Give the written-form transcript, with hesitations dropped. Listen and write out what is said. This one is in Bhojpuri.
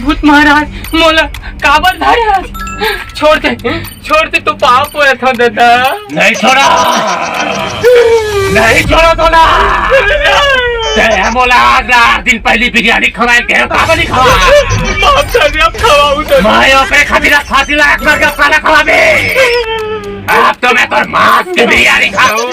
भूत महाराज मोला काबर धारे आज छोड़ दे तो पाप हो था दादा। नहीं छोड़ा तो ना ते मोला आज 8 दिन पहले बिरयानी खवाए के काबर नहीं खवा माफ कर दे अब खवाऊं तो मैं ओकरे खातिर फांसी लगा कर खाना खवाबे। अब तो मैं तो मांस की बिरयानी खाऊं।